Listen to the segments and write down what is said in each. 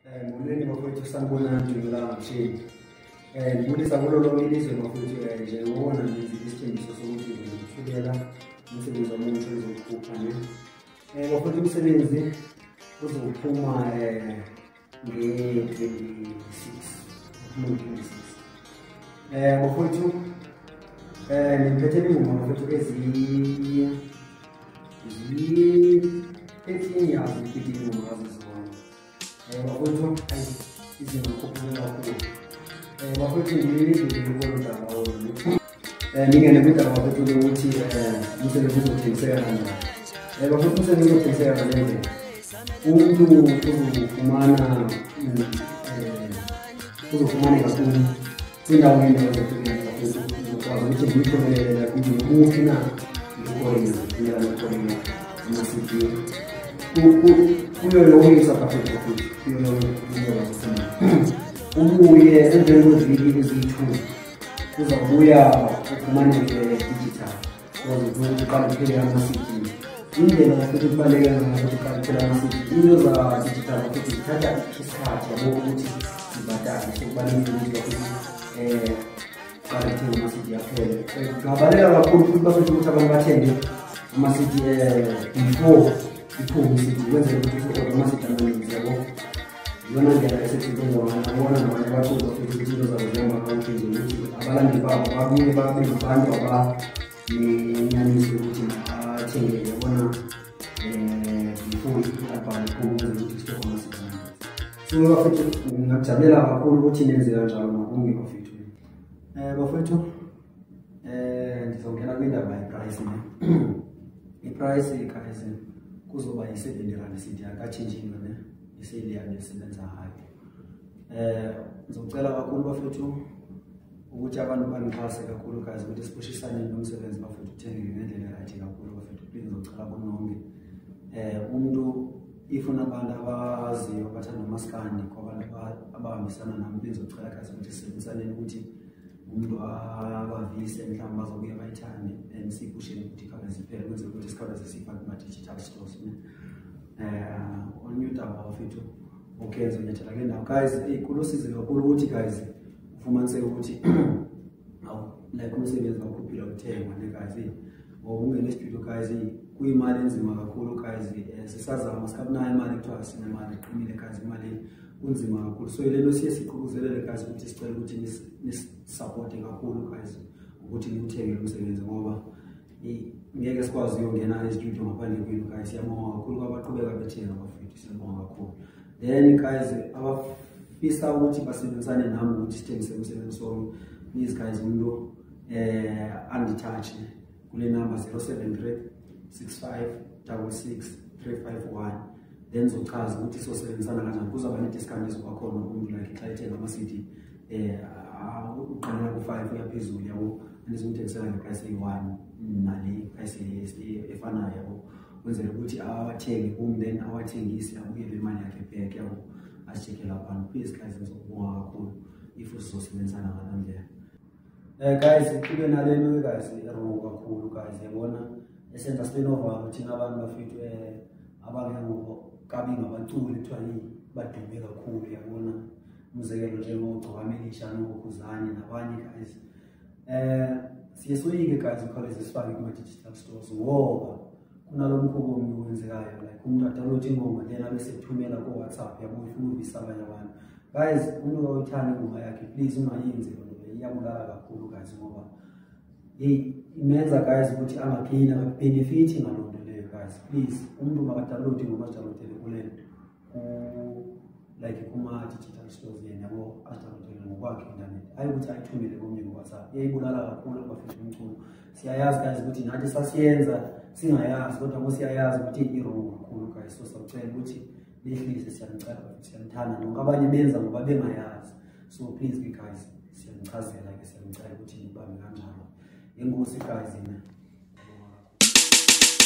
Molweni bafowethu, sanibonani njengolanga mshini. Ngibulisa kulo lonke ilizwe bafowethu, njengobona nenza isithembiso sokuthi ngizothulela umsebenzi wami ozokhupha ne. Bafowethu, umsebenzi uzophuma nge-26. Bafowethu, ngiphethe ingoma bafowethu ezinye yazo ngiphethe ingoma azizibona. Bafowethu, izinto ngikhuphula kakhulu. Bafowethu, ngiyilindile ukubona udaba wona. Ngingene kwindaba bafowethu lokuthi umsebenzi uzothengiseka kanjani. Bafowethu, umsebenzi uzothengiseka kanjani. Umuntu uzofumana kakhulu kwindawo ngendawo ezahlukene bafowethu. Uzokwazi ukuthi ngiyithomelele kuphi na ngikholela ama-CD. Kuyo yonke iSouth Africa bafowethu, kuyo yonke ubuye emveni kweviki eziyi-2 uzabuya ufumaneke digital uqala uphele ama-CD. Indlela bafowethu kubaluleke ngayo uqala uphele ama-CD. Into za-digital bafowethu zithatha isikhathi yabo ukuthi zibhadale. So kubalulekile ukuthi bafowethu uqale uthenge ama-CD aphele. Kungabaluleka kakhulu futhi bafowethu ukuthi abantu bathenge ama-CD before iphume i-CD ukwenzela ukuthi uzoqoda ama-CD amaninzi yabo. Iyona ndlela esetshenziswa ngabona nabantu abaqoqa futhi ukuthi into zabo zihamba kakuhle nje ukuthi abalandeli babo babuye babe ngabantu abanenyaniso yokuthi bathenge yabona before i-album iphume ukwenzela ukuthi kustoke ama-CD amaninzi. So bafowethu, ngingakujabulela kakhulu ukuthi nenze kanjalo nakumbi bafowethu. Bafowethu, ngizongena kwindaba ye-price ne. I-price guys kuzoba yi-R70 i-CD akatshintshile ne. Iseyiliyane esebenza ngayo. Ngizocela kakhulu bafowethu ukuthi abantu bangixhase kakhulu guys ukuthi sipushisane nomsebenzi bafowethu, uthenge ngendlela right kakhulu bafowethu. Please ngizocela bononke umuntu ifuna abantu abaziyo bathanda amaskandi kwabantu abahambisana nami. Please ngizocela guys ukuthi sisebenzisaneni ukuthi umuntu abavise mhlawumbe bazobuye bayithande and sipusheni ukuthi ikhawuleze ziphele kwenzela ukuthi sikhawuleze sifake kuma-digital stores ne. Onye udaba bafowethu ukenza unyathela kule ndawo guys. Kulosize kakhulu ukuthi guys ufumaniseke ukuthi like umsebenzi wakhuphila uthengwa ne guys. Ngoba ungene e-studio guys kuyimali enzima kakhulu guys. Sisazama sikabunayo imali kuthiwa sinemali eqinile guys, imali kunzima kakhulu. So lelo siye siqhubuzelele guys ukuthi sicela ukuthi nisupporte kakhulu guys ukuthi niwuthenge lo msebenzi ngoba ngeke sikwazi uyongena e-studio ngaphandle kwenu guys. Siyabonga kakhulu kwabaqhubeka bethenga bafowethu, siyabonga kakhulu. Then guys abafisa ukuthi basebenzisane nami ukuthi sithengise umsebenzi wami, please guys umuntu angitouch kule number 073 65 66 351. Then zochaza ukuthi sosebenzisana kanjani. Kuzoba ne-discount ezoba khona umuntu like xa ethenga ama-CD uqalela ku-5 uyaphezulu yabo. Andizomthengisela ngeprice eyi-1 nale price efanayo yabo, kwenzela ukuthi awathenge kum then awathengise abuyele imali yakhe back yabo, asichekele abantu. Please guys ngizokubonga kakhulu if sizosebenzisana ngale ndlela. Guys kube nalento guys erong kakhulu guys, yabona esenza spin-over thina abantu bafethu abangengokabi ngabaculi kuthiwa badume kakhulu yabona. Umzekelo njengogcokwamelisha nokhuzane nabanye guys. Siye soyike guys ukhawuleze sifake kuma-digital stores ngoba kunalo mkhubo ombi wenzekayo like umuntu adownload ingoma then abese ethumela ku-WhatsApp yabo ufuna ukuvisa abanye abantu. Guys umuntu awuthanda ingoma yakhe please ungayenzi loo nto, iyabulala kakhulu guys ngoba imenza guys ukuthi angaphini benefit ngaloo nto leyo guys. Please umuntu makadownload ingoma azidownloadele kule like kuma-digital stores yena yabo azidownloadele ngokwakhe internet, hayi ukuthi ayithumele komnye ngo-WhatsApp. Iyayibulala kakhulu abafethu umculo. Siyayazi guys ukuthi nathi sasiyenza singayazi kodwa mosiyayazi ukuthi i-wrong kakhulu guys. So siyacela ukuthi behlise, siyanicela siyanithanda nonke abanye benza ngoba bengayazi. So please guys siyanichazela ke, siyanicela ukuthi nibambe kanjalo. Inkosi guys yena.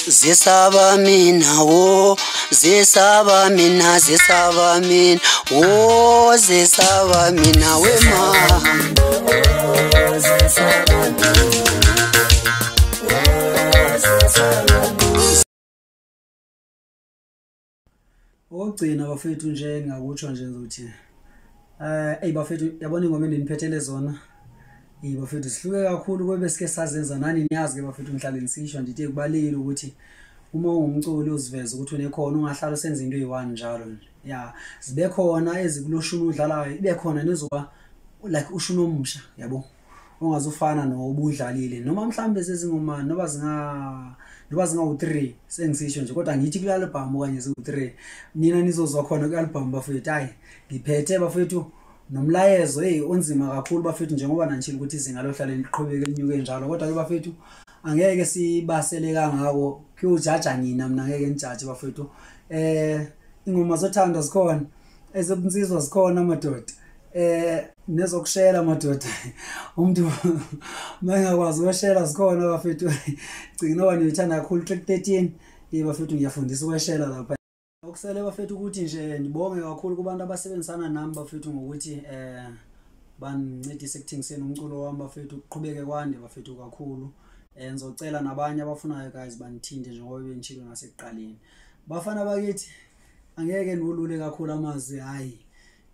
Zisaba mina wo, zisaba mina, zisaba mina wo, zisaba mina wema. Ogcina bafethu nje ngakutsho nje ngizothi bafethu yabona ingoma endiniphethele zona bafethu sihluke kakhulu kwebe sike sazenza nani niyazi ke bafethu ngihlale nisisho ndithi kubalekile ukuthi uma ungumculi uziveze ukuthi unekhona ungahlala senza into eyi-1 njalo ya zibe khona ezikuloshuna udlalayo ibe khona nezoba like ushuna omusha yabo ongazufana nobudlalile noma mhlambe sezingoma noba zinga u3 sengisisho nje kodwa ngithi kule album okanye ziwu3 nina nizozwa khona ku album bafethu hayi ngiphethe bafethu nomlayezo onzima kakhulu bafethu njengoba nanchile ukuthi izinga lohlale liqhubeke linyuke njalo kodwa ke bafethu angeke sibasele kangako kuyojaja nina mina ngeke ngijaje bafethu ingoma zothando zikhona ezobunsizwa zikhona madoda nezokushela madoda umuntu mangakwazi ukushela zikhona bafethu gcina wani uthanda kakhulu track 13 bafethu ngiyafundisa ukushela lapha okusele bafethu ukuthi nje ngibonge kakhulu kubantu abasebenzisana nami bafethu ngokuthi bancedise ekuthengiseni umculo wami bafethu uqhubeke kwande bafethu kakhulu ngizocela nabanye abafunayo guys banithinde njengoba benitshilo ngasekuqaleni bafana bakithi angeke nolule kakhulu amazi hayi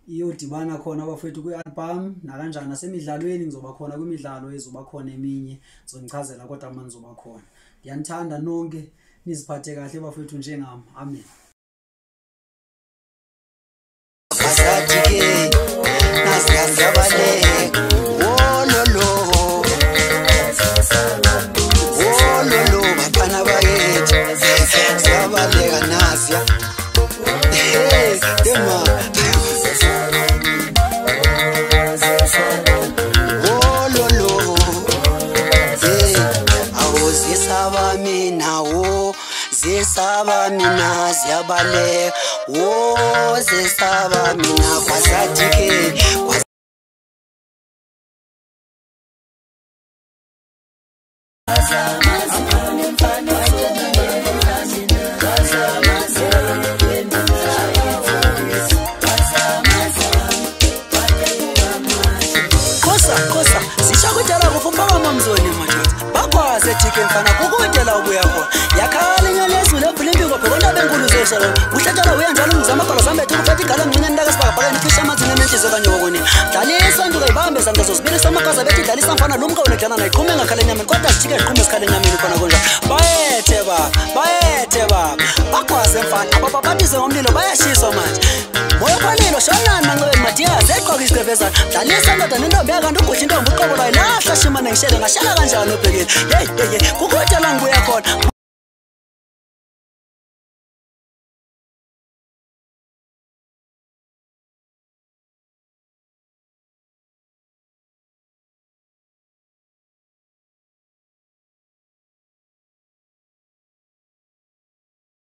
iyodibana khona abafethu kwi-album nakanjani nasemidlalweni ngizoba khona kwimidlalo ezoba khona eminye ngizonichazela kodwa manje ngizoba khona ngiyanithanda nonke niziphathe kahle bafethu njengami amen Asajike nasiyazabale wololo bapana bayethi siyabaleka nasya dema wololo awuzisaba mina zisaba mina ziyabale zisaba mina kwasajike kosa sishakutela kufumba mamzoni madoda bakwaze thike mfana kukutela ubuya khona yakhala inyalezo levulimbiko phela benkulu zeshalo uhlatshela uyanjalo ngizama phela zambe tukuphethe igala ngcinye ndaka sibabhaka nifisha amathini nenhliziyo kanye wokuni dlalisa nduke ibambe sandla zosibili samakaza bethi dlalisa mfana lumka unedlana nayiqhume ngakhale enyameni kodwa sijike siqhume sikhale enyameni khona konja bayethe baba bakwaze mfana abababize ngomlilo bayashiswa manje moyo kwanilo shonani mancebeni madiya zeqhoka isigqebezana dlalisa ndoda nentombi yakanti ugusha intombi uqobo lwayo lahla shimane ngishele ngashela kanjani obhekile kukutela ngibuya khona